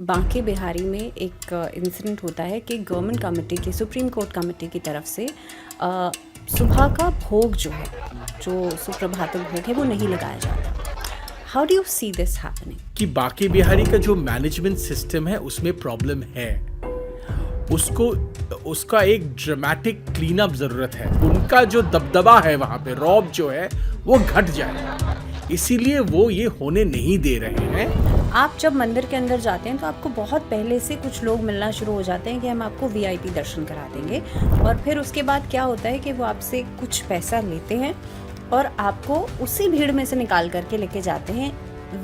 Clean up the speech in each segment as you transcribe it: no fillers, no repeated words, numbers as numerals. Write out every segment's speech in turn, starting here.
बांके बिहारी में एक इंसिडेंट होता है कि गवर्नमेंट कमेटी की सुप्रीम कोर्ट कमेटी की तरफ से सुबह का भोग जो है, जो सुप्रभात भोग है, वो नहीं लगाया जाता। How do you see this happening? कि बांके बिहारी का जो मैनेजमेंट सिस्टम है उसमें प्रॉब्लम है। उसको उसका एक ड्रामेटिक क्लीन अप जरूरत है। उनका जो दबदबा है वहां पे, रौब जो है वो घट जाए, इसीलिए वो ये होने नहीं दे रहे हैं। आप जब मंदिर के अंदर जाते हैं तो आपको बहुत पहले से कुछ लोग मिलना शुरू हो जाते हैं कि हम आपको वीआईपी दर्शन करा देंगे, और फिर उसके बाद क्या होता है कि वो आपसे कुछ पैसा लेते हैं और आपको उसी भीड़ में से निकाल करके लेके जाते हैं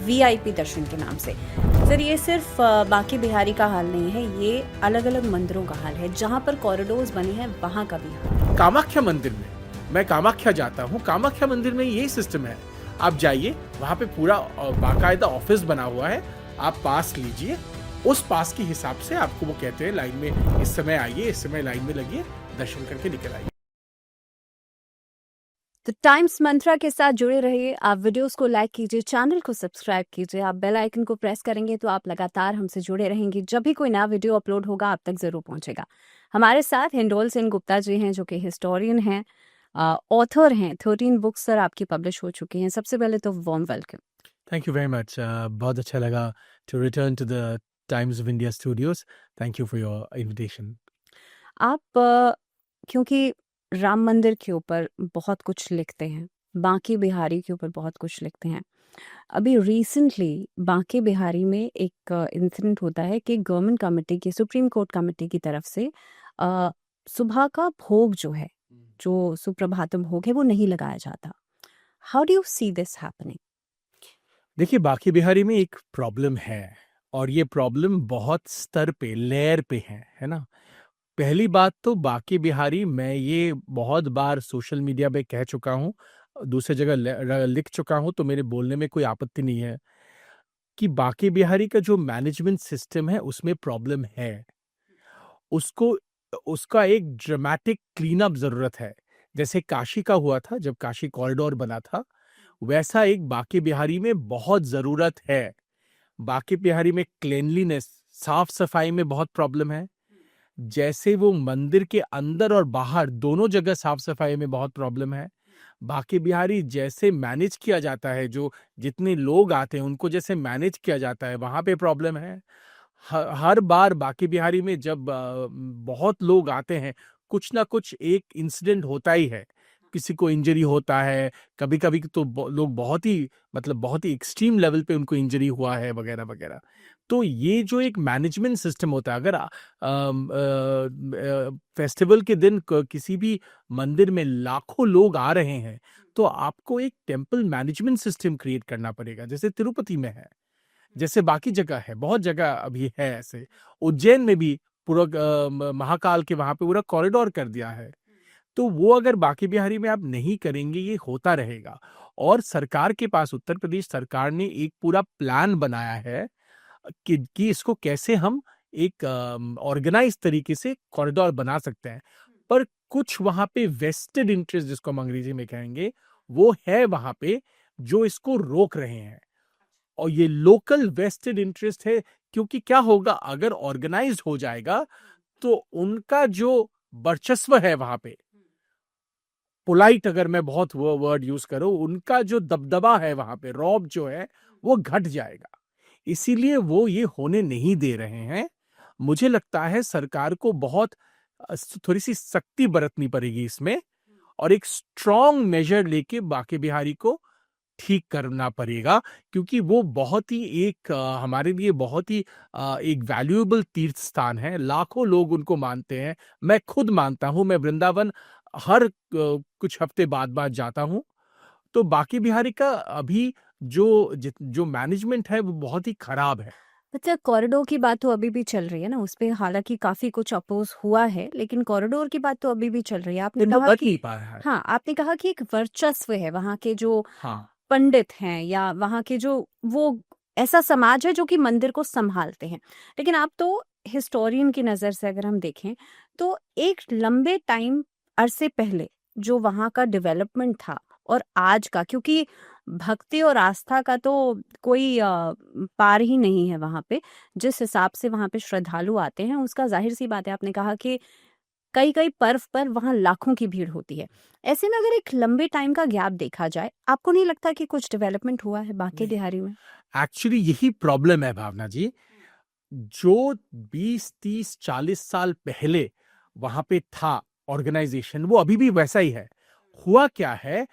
वीआईपी दर्शन के नाम से। सर, ये सिर्फ बांके बिहारी का हाल नहीं है, ये अलग अलग मंदिरों का हाल है। जहाँ पर कॉरिडोर्स बने हैं वहाँ का भी हाल। कामाख्या मंदिर में, मैं कामाख्या जाता हूँ, कामाख्या मंदिर में यही सिस्टम है। आप जाइए, वहाँ पे पूरा बाकायदा ऑफिस बना हुआ है, आप पास लीजिए, उस पास के हिसाब से आपको वो कहते हैं लाइन में इस समय आइए, इस समय लाइन में लगिए, दर्शन करके निकल आइए। तो टाइम्स मंत्रा के साथ जुड़े रहिए। आप वीडियोस को लाइक कीजिए, चैनल को सब्सक्राइब कीजिए। आप बेल आइकन को प्रेस करेंगे तो आप लगातार हमसे जुड़े रहेंगे। जब भी कोई नया वीडियो अपलोड होगा आप तक जरूर पहुंचेगा। हमारे साथ हिंडोल सिंह गुप्ता जी हैं, जो कि हिस्टोरियन हैं, ऑथर हैं। 13 बुक्स सर आपकी पब्लिश हो चुकी हैं। सबसे पहले तो warm welcome. Thank you very much. बहुत अच्छा लगा to return to the Times of India studios. Thank you for your invitation. आप क्योंकि राम मंदिर के ऊपर बहुत कुछ लिखते हैं, बांके बिहारी के ऊपर बहुत कुछ लिखते हैं। अभी रिसेंटली बांके बिहारी में एक इंसिडेंट होता है कि गवर्नमेंट कमेटी की, सुप्रीम कोर्ट कमेटी की तरफ से सुबह का भोग जो है, जो सुप्रभात भोग है, वो नहीं लगाया जाता। How do you see this happening? देखिए, बांके बिहारी में एक प्रॉब्लम है, और ये प्रॉब्लम बहुत स्तर पे, लेयर पे है ना। पहली बात तो बांके बिहारी, मैं ये बहुत बार सोशल मीडिया पे कह चुका हूँ, दूसरी जगह लिख चुका हूँ, तो मेरे बोलने में कोई आपत्ति नहीं है कि बांके बिहारी का जो मैनेजमेंट सिस्टम है उसमें प्रॉब्लम है। उसको उसका एक ड्रामेटिक क्लीन अप जरूरत है। जैसे काशी का हुआ था, जब काशी कॉरिडोर बना था, वैसा एक बांके बिहारी में बहुत जरूरत है। बांके बिहारी में क्लीनलीनेस, साफ सफाई में बहुत प्रॉब्लम है। जैसे वो मंदिर के अंदर और बाहर दोनों जगह साफ सफाई में बहुत प्रॉब्लम है। बांके बिहारी जैसे मैनेज किया जाता है, जो जितने लोग आते हैं उनको जैसे मैनेज किया जाता है, वहां पे प्रॉब्लम है। हर बार बांके बिहारी में जब बहुत लोग आते हैं, कुछ ना कुछ एक इंसिडेंट होता ही है। किसी को इंजरी होता है, कभी कभी तो लोग बहुत ही, मतलब बहुत ही एक्सट्रीम लेवल पे उनको इंजरी हुआ है, वगैरह वगैरह। तो ये जो एक मैनेजमेंट सिस्टम होता है, अगर फेस्टिवल के दिन किसी भी मंदिर में लाखों लोग आ रहे हैं, तो आपको एक टेम्पल मैनेजमेंट सिस्टम क्रिएट करना पड़ेगा, जैसे तिरुपति में है, जैसे बाकी जगह है, बहुत जगह अभी है ऐसे। उज्जैन में भी पूरा महाकाल के वहां पे पूरा कॉरिडोर कर दिया है। तो वो अगर बांके बिहारी में आप नहीं करेंगे, ये होता रहेगा। और सरकार के पास, उत्तर प्रदेश सरकार ने एक पूरा प्लान बनाया है कि इसको कैसे हम एक ऑर्गेनाइज तरीके से कॉरिडोर बना सकते हैं। पर कुछ वहां पे वेस्टेड इंटरेस्ट, जिसको हम अंग्रेजी में कहेंगे, वो है वहां पे, जो इसको रोक रहे हैं। और ये लोकल वेस्टेड इंटरेस्ट है, क्योंकि क्या होगा अगर ऑर्गेनाइज्ड हो जाएगा, तो उनका जो वर्चस्व है वहां पे, पोलाइट अगर मैं बहुत वो वर्ड यूज करूं, उनका जो दबदबा है वहां पे, रौब जो है वो घट जाएगा। इसीलिए वो ये होने नहीं दे रहे हैं। मुझे लगता है सरकार को बहुत थोड़ी सी सख्ती बरतनी पड़ेगी इसमें, और एक स्ट्रॉन्ग मेजर लेके बांके बिहारी को ठीक करना पड़ेगा, क्योंकि वो बहुत ही एक हमारे लिए बहुत ही एक वैल्यूएबल तीर्थ स्थान है। लाखों लोग उनको मानते हैं, मैं खुद मानता हूँ। मैं वृंदावन हर कुछ हफ्ते बाद जाता हूँ। तो बांके बिहारी का अभी जो मैनेजमेंट है वो बहुत ही खराब है। अच्छा, कॉरिडोर की बात तो अभी भी चल रही है ना, उस पे हालांकि काफी कुछ अपोज हुआ है, लेकिन कॉरिडोर की बात तो अभी भी चल रही है। आपने कहा बच कि नहीं पाया है। हाँ, आपने कहा कि एक वर्चस्व है वहाँ के जो हाँ। पंडित हैं, या वहाँ के जो वो ऐसा समाज है जो कि मंदिर को संभालते हैं। लेकिन आप तो हिस्टोरियन की नज़र से अगर हम देखें, तो एक लंबे टाइम अरसे पहले जो वहाँ का डेवलपमेंट था और आज का, क्योंकि भक्ति और आस्था का तो कोई पार ही नहीं है वहाँ पे। जिस हिसाब से वहाँ पे श्रद्धालु आते हैं, उसका ज़ाहिर-सी बात है, आपने कहा कि कई-कई पर्व पर वहाँ लाखों की भीड़ होती है। ऐसे में अगर एक लंबे टाइम का गैप देखा जाए, आपको नहीं लगता कि कुछ डेवलपमेंट हुआ है बांके नहीं, बिहारी में? एक्चुअली यही प्रॉब्लम है भावना जी। जो 20, 30, 40 साल पहले वहाँ पे था ऑर्गेनाइज़ेशन, वो अभी भी वैसा ही है। हुआ क्या है,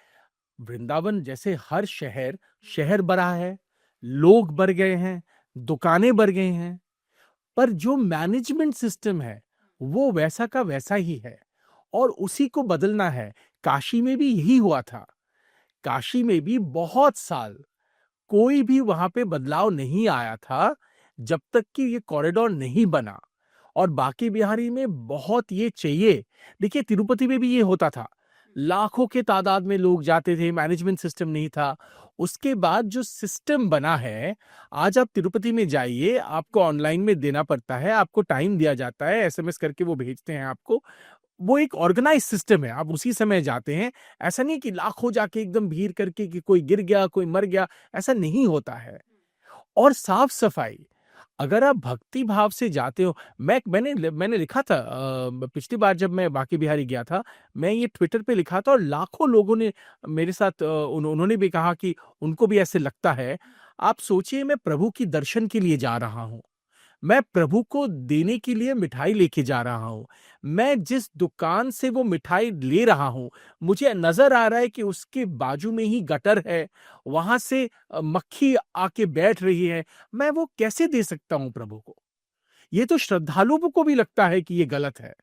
वृंदावन जैसे हर शहर बढ़ा है, लोग बढ़ गए हैं, दुकानें बढ़ गई हैं, पर जो मैनेजमेंट सिस्टम है, वो वैसा का वैसा ही है और उसी को बदलना है। काशी में भी यही हुआ था। काशी में भी बहुत साल कोई भी वहाँ पे बदलाव नहीं आया था, जब तक कि ये कॉरिडोर नहीं बना। और बांके बिहारी में बहुत ये चाहिए। देखिए, तिरुपति में भी ये होता था। लाखों के तादाद में लोग जाते थे, मैनेजमेंट सिस्टम नहीं था। उसके बाद जो सिस्टम बना है, आज आप तिरुपति में जाइए, आपको ऑनलाइन में देना पड़ता है, आपको टाइम दिया जाता है, एसएमएस करके वो भेजते हैं आपको। वो एक ऑर्गेनाइज़ सिस्टम है, आप उसी समय जाते हैं। ऐसा नहीं कि लाखों जाके एकदम भीड़ करके कि कोई गिर गया, कोई मर गया, ऐसा नहीं होता है। और साफ-सफाई, अगर आप भक्ति भाव से जाते हो, मैंने लिखा था पिछली बार जब मैं बांके बिहारी गया था, मैं ये ट्विटर पे लिखा था और लाखों लोगों ने मेरे साथ उन्होंने भी कहा कि उनको भी ऐसे लगता है। आप सोचिए, मैं प्रभु की दर्शन के लिए जा रहा हूँ। मैं प्रभु को देने के लिए मिठाई लेके जा रहा हूँ। मैं जिस दुकान से वो मिठाई ले रहा हूँ, मुझे नज़र आ रहा है कि उसके बाजू में ही गटर है, वहाँ से मक्खी आके बैठ रही है। मैं वो कैसे दे सकता हूँ प्रभु को? ये तो श्रद्धालुओं को भी लगता है कि ये गलत है।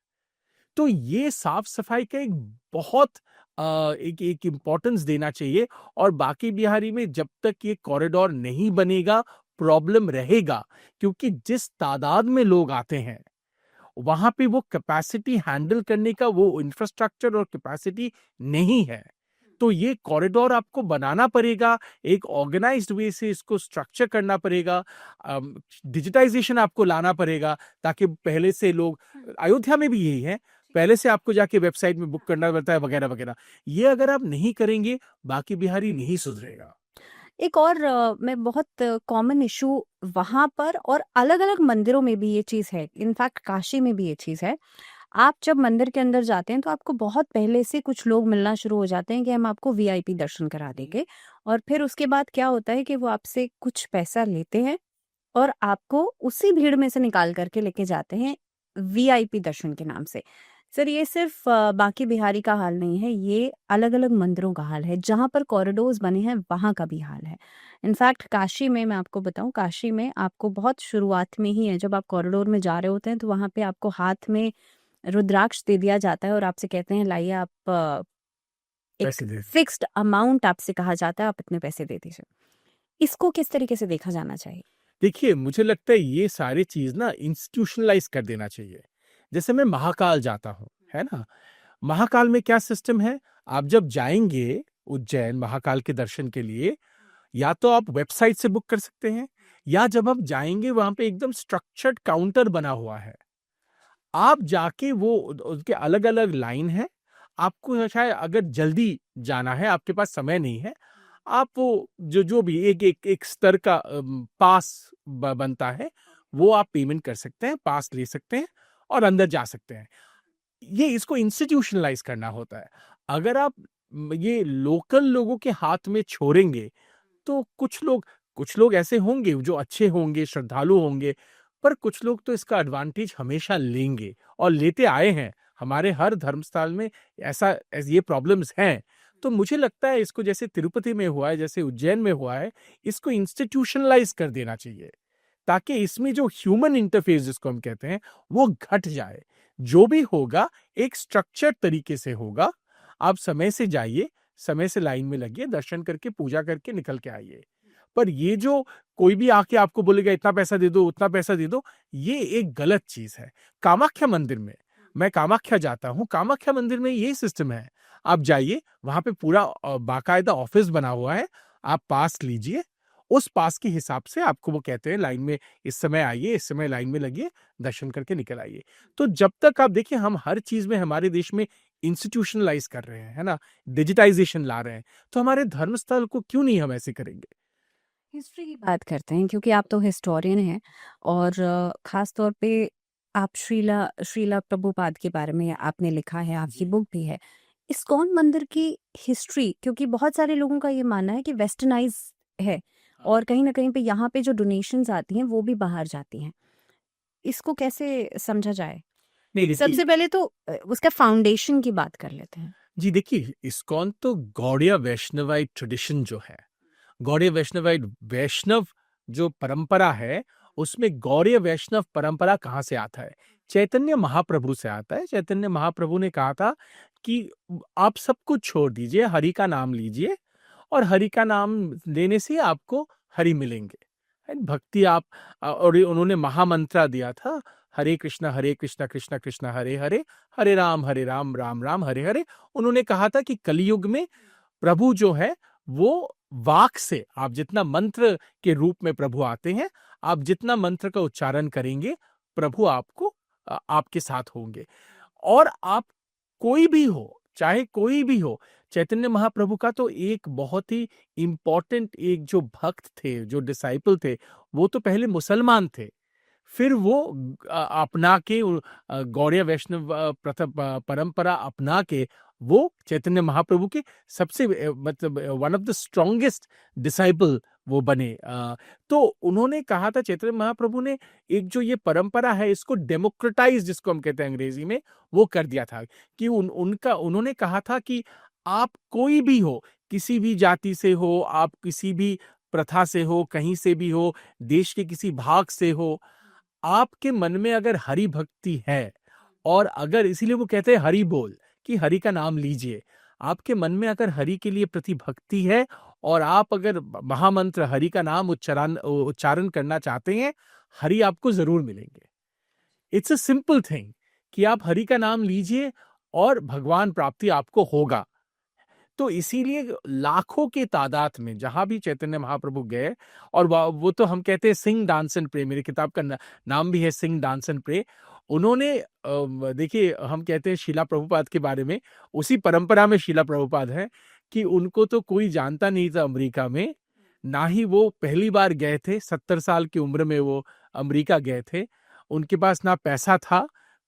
तो ये साफ-सफाई का एक बहुत एक एक इम्पोर्टेंस देना चाहिए और बांके बिहारी में जब तक ये कॉरिडोर नहीं बनेगा, प्रॉब्लम रहेगा, क्योंकि जिस तादाद में लोग आते हैं, वहाँ पे वो कैपेसिटी हैंडल करने का वो इंफ्रास्ट्रक्चर और कैपेसिटी नहीं है। तो ये कॉरिडोर आपको बनाना पड़ेगा, एक ऑर्गेनाइज्ड वे से इसको स्ट्रक्चर करना पड़ेगा, डिजिटाइज़ेशन आपको लाना पड़ेगा ताकि पहले से लोग, अयोध्या में भी यही है, पहले से आपको जाके वेबसाइट में बुक करना पड़ता है वगैरह-वगैरह। ये अगर आप नहीं करेंगे, बांके बिहारी नहीं सुधरेगा। एक और मैं बहुत कॉमन इशू वहाँ पर और अलग-अलग मंदिरों में भी ये चीज़ है, इनफैक्ट काशी में भी ये चीज़ है। आप जब मंदिर के अंदर जाते हैं तो आपको बहुत पहले से कुछ लोग मिलना शुरू हो जाते हैं कि हम आपको वीआईपी दर्शन करा देंगे, और फिर उसके बाद क्या होता है कि वो आपसे कुछ पैसा लेते हैं और आपको उसी भीड़ में से निकाल करके लेके जाते हैं वीआईपी दर्शन के नाम से। सर, ये सिर्फ बांके बिहारी का हाल नहीं है, ये अलग-अलग मंदिरों का हाल है। जहाँ पर कॉरिडोर्स बने हैं वहाँ का भी हाल है। इनफैक्ट काशी में मैं आपको बताऊँ, काशी में आपको बहुत शुरुआत में ही है, जब आप कॉरिडोर में जा रहे होते हैं तो वहाँ पे आपको हाथ में रुद्राक्ष दे दिया जाता है और आपसे कहते हैं लाइए आप एक पैसे दे फिक्स्ड अमाउंट आपसे कहा जाता है, आप इतने पैसे दे दीजिए। इसको किस तरीके से देखा जाना चाहिए? देखिए, मुझे लगता है ये सारी चीज़ ना इंस्टीट्यूशनलाइज़ कर देना चाहिए। जैसे मैं महाकाल जाता हूँ, है ना? महाकाल में क्या सिस्टम है, आप जब जाएँगे उज्जैन महाकाल के दर्शन के लिए, या तो आप वेबसाइट से बुक कर सकते हैं, या जब आप जाएँगे वहाँ पे एकदम स्ट्रक्चर्ड काउंटर बना हुआ है। आप जाके वो उसके अलग-अलग लाइन है, आपको शायद अगर जल्दी जाना है, आपके पास समय नहीं है, आप वो जो जो भी एक एक एक स्तर का पास बनता है, वो आप पेमेंट कर सकते हैं, पास ले सकते हैं और अंदर जा सकते हैं। ये इसको इंस्टीट्यूशनलाइज़ करना होता है। अगर आप ये लोकल लोगों के हाथ में छोड़ेंगे, तो कुछ लोग ऐसे होंगे जो अच्छे होंगे, श्रद्धालु होंगे, पर कुछ लोग तो इसका एडवांटेज हमेशा लेंगे और लेते आए हैं। हमारे हर धर्मस्थल में ये प्रॉब्लम्स हैं। तो मुझे लगता है इसको जैसे तिरुपति में हुआ है, जैसे उज्जैन में हुआ है, इसको इंस्टीट्यूशनलाइज़ कर देना चाहिए, ताकि इसमें जो ह्यूमन इंटरफेस जिसको हम कहते हैं, वो घट जाए। जो भी होगा एक स्ट्रक्चर्ड तरीके से होगा। आप समय से जाइए, समय से लाइन में लगिए, दर्शन करके पूजा करके निकल के आइए। पर ये जो कोई भी आके आपको बोलेगा इतना पैसा दे दो, उतना पैसा दे दो, ये एक गलत चीज़ है। कामाख्या मंदिर में, मैं कामाख्या जाता हूँ, कामाख्या मंदिर में ये सिस्टम है। आप जाइए, वहाँ पे पूरा बाकायदा ऑफ़िस बना हुआ है, आप पास लीजिए, उस पास के हिसाब से आपको वो कहते हैं लाइन में इस समय आइए, इस समय लाइन में लगिए, दर्शन करके निकल आइए। तो जब तक आप देखिए, हम हर चीज़ में हमारे देश में इंस्टीट्यूशनलाइज कर रहे हैं, है ना, डिजिटाइजेशन ला रहे हैं, तो हमारे धर्मस्थल को क्यों नहीं हम ऐसे करेंगे? हिस्ट्री की बात करते हैं क्योंकि आप तो हिस्टोरियन हैं और खास तौर पे आप श्रीला श्रीला प्रभुपाद के बारे में आपने लिखा है, आपकी बुक भी है। इस्कॉन मंदिर की हिस्ट्री, क्योंकि बहुत सारे लोगों का ये मानना है कि वेस्टर्नाइज है और कहीं ना कहीं पे यहाँ पे जो डोनेशंस आती हैं वो भी बाहर जाती हैं। इसको कैसे समझा जाए? नहीं देखिए, सबसे पहले तो उसका फाउंडेशन की बात कर लेते हैं। जी देखिए, इस्कॉन तो गौड़िया वैष्णवाइट ट्रेडिशन जो है, गौड़ीय वैष्णवाइट वैष्णव जो परंपरा है, उसमें गौड़ीय वैष्णव परंपरा कहाँ से आता है? चैतन्य महाप्रभु से आता है। चैतन्य महाप्रभु ने कहा था कि आप सब कुछ छोड़ दीजिए, हरि का नाम लीजिए और हरि का नाम लेने से आपको हरि मिलेंगे। भक्ति आप और उन्होंने महामंत्र दिया था, हरे कृष्णा कृष्णा कृष्णा हरे हरे, हरे राम राम राम हरे हरे। उन्होंने कहा था कि कलयुग में प्रभु जो है वो वाक से, आप जितना मंत्र के रूप में प्रभु आते हैं, आप जितना मंत्र का उच्चारण करेंगे, प्रभु आपको आपके साथ होंगे। और आप कोई भी हो, चाहे कोई भी हो, चैतन्य महाप्रभु का तो एक बहुत ही इंपॉर्टेंट एक जो भक्त थे, जो डिसाइपल थे, वो तो पहले मुसलमान थे। फिर वो अपना के गौड़ीय वैष्णव परंपरा अपना के वो चैतन्य महाप्रभु के सबसे मतलब one of the strongest disciple वो बने। तो उन्होंने कहा था, चैतन्य महाप्रभु ने एक जो ये परंपरा है इसको डेमोक्रेटाइज, जिसको हम कहते हैं अंग्रेजी में, वो कर दिया था कि उन्होंने कहा था कि आप कोई भी हो, किसी भी जाति से हो, आप किसी भी प्रथा से हो, कहीं से भी हो, देश के किसी भाग से हो, आपके मन में अगर हरि भक्ति है, और अगर इसीलिए वो कहते हैं हरि बोल, कि हरि का नाम लीजिए, आपके मन में अगर हरि के लिए प्रति भक्ति है और आप अगर महामंत्र हरि का नाम उच्चारण करना चाहते हैं, हरि आपको जरूर मिलेंगे। इट्स अ सिंपल थिंग कि आप हरि का नाम लीजिए और भगवान प्राप्ति आपको होगा। तो इसीलिए लाखों के तादाद में जहां भी चैतन्य महाप्रभु गए, और वो तो हम कहते हैं सिंग डांस एंड प्रे, मेरी किताब का नाम भी है सिंग डांस एंड प्रे। उन्होंने देखिए, हम कहते हैं शीला प्रभुपाद के बारे में, उसी परंपरा में शीला प्रभुपाद है कि उनको तो कोई जानता नहीं था अमेरिका में, ना ही वो पहली बार गए थे। 70 साल की उम्र में वो अमेरिका गए थे। उनके पास ना पैसा था,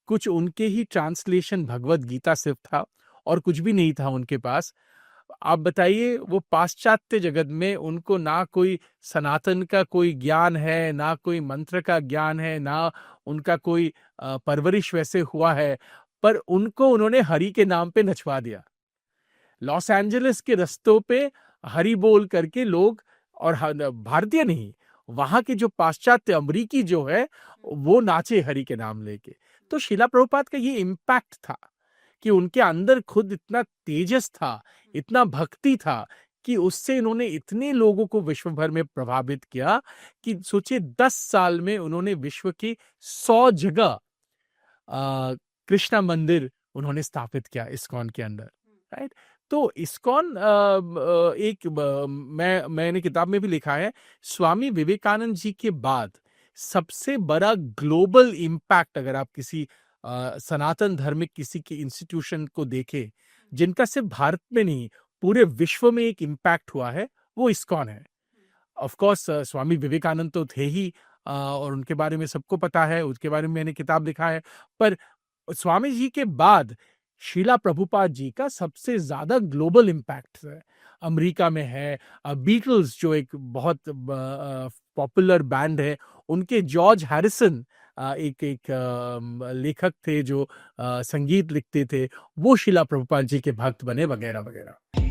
कुछ उनके ही ट्रांसलेशन भगवत गीता सिर्फ था और कुछ भी नहीं था उनके पास। आप बताइए, वो पाश्चात्य जगत में उनको ना कोई सनातन का कोई ज्ञान है, ना कोई मंत्र का ज्ञान है, ना उनका कोई परवरिश वैसे हुआ है, पर उनको उन्होंने हरि के नाम पे नचवा दिया। लॉस एंजलिस के रस्तों पे हरि बोल करके लोग, और भारतीय नहीं, वहां के जो पाश्चात्य अमरीकी जो है वो नाचे हरि के नाम लेके। तो शीला प्रभुपाद का ये इम्पैक्ट था कि उनके अंदर खुद इतना तेजस था, इतना भक्ति था, कि उससे इन्होंने इतने लोगों को विश्व भर में प्रभावित किया कि सोचिए 10 साल में उन्होंने विश्व के 100 जगह कृष्णा मंदिर उन्होंने स्थापित किया इस्कॉन के अंदर, राइट। तो इस्कॉन मैंने किताब में भी लिखा है, स्वामी विवेकानंद जी के बाद सबसे बड़ा ग्लोबल इम्पैक्ट, अगर आप किसी सनातन धर्मिक किसी के इंस्टीट्यूशन को देखें, जिनका सिर्फ भारत में नहीं पूरे विश्व में एक इम्पैक्ट हुआ है, वो इस्कॉन है। ऑफ कोर्स स्वामी विवेकानंद तो थे ही, और उनके बारे में सबको पता है, उसके बारे में मैंने किताब लिखा है। पर स्वामी जी के बाद शीला प्रभुपाद जी का सबसे ज्यादा ग्लोबल इम्पैक्ट है, अमेरिका में है। बीटल्स जो एक बहुत पॉपुलर बैंड है, उनके जॉर्ज हैरिसन एक लेखक थे जो संगीत लिखते थे, वो शीला प्रभुपाद जी के भक्त बने, वगैरह वगैरह।